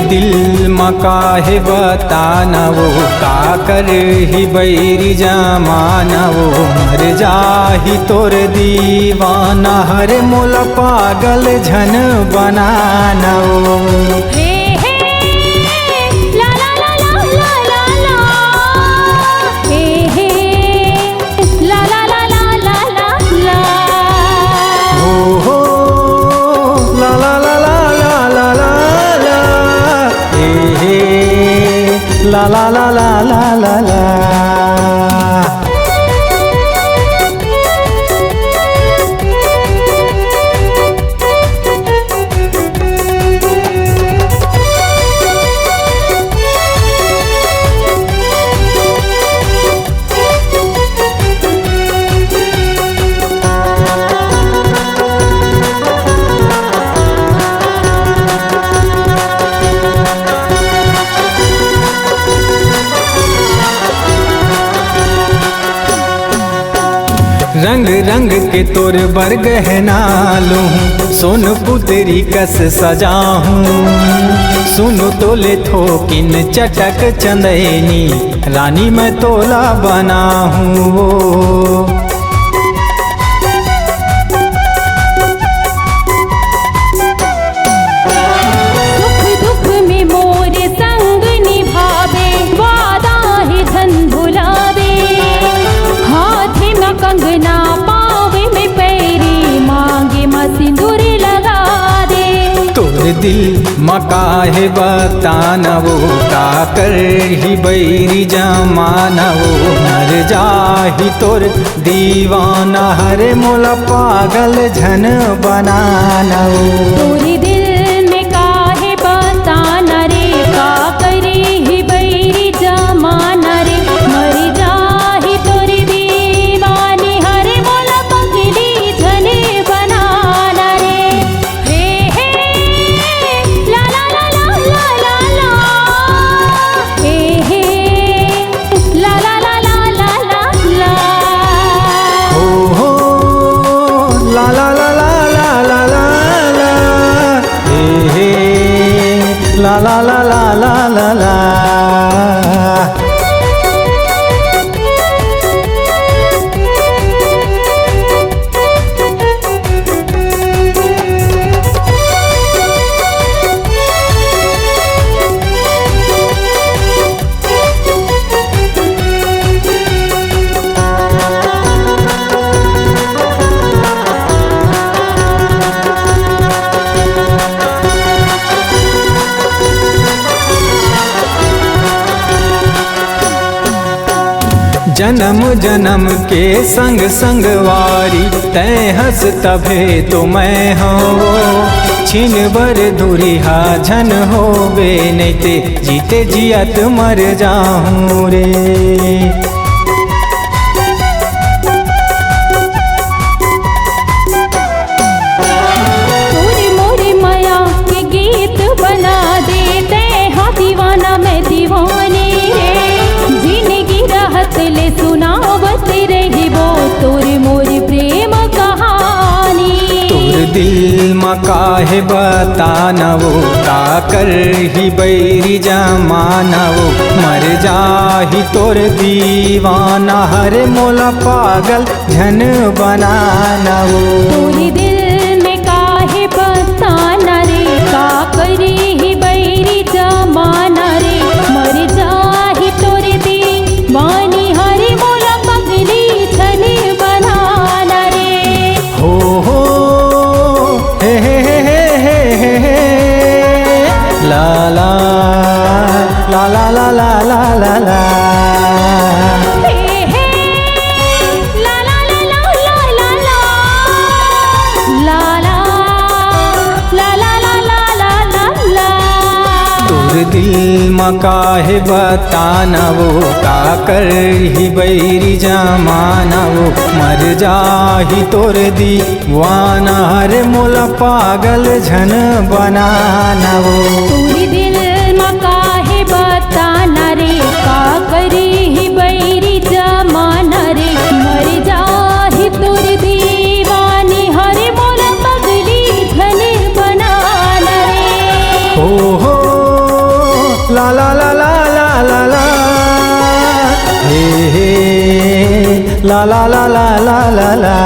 दिल में काहे बताना वो का कर ही बैरी जमाना वो मर जाही तोर दीवाना हर मोल पागल झन बनाना वो la la la la la la la रंग रंग के तोर बरग है नालू सोन पुतरी कस सजाहूँ सुनो तोले थोकिन चटक चंदैनी रानी मैं तोला बनाहूँ वो कंगना पावे में पैरी मांगे सिंदूर लगा दे तोर दिल मकाहे बताना वो का कर ही बैरी जमाना वो मर जाही तोर दीवाना हरे मोला पागल झन बनाना वो तोरी दिल में काहे बताना रे का करे ही बैरी जमाना रे मर जाही तोरी la la la la la la la जन्म जन्म के संग संगवारी तै हंस तभे तो मैं हो छिन बर दूरी हा झन होवे नहीं ते जीते जियत मर जाऊं रे मोरे माया के गीत बना देते हाँ दीवाना मैं दीवानी ले सुनावत रही वो तोर मोर प्रेम कहानी तोर दिल में काहे बताना वो का कर ही बैरी जमाना वो मर जाही तोर दीवाना हर मोला पागल झन बनाना वो तोरी दिल में काहे बताना रे का करे ही बैरी जमाना रे मर जाही तोर दीवानी हरे मोला पगली छने बनाना रे हो हे हे हे हे हे हे ला ला ला ला ला ला ला ला ला। हे हे ला ला ला ला ला ला ला ला ला ला ला ला ला ला ला। तोर दिल में काहे बताना वो का कर ही बैरी जमाना वो मर जाही तोर दीवाना हरे मोला पागल झन बनाना वो। तोरी दिल में काहे बताना रे का करी ही बैरी जमाना रे मर जाही तोर दीवानी हरे मोला पगली घन बनाना रे। हो ला ला ला ला ला ला ला हे हे ला ला ला ला ला ला ला।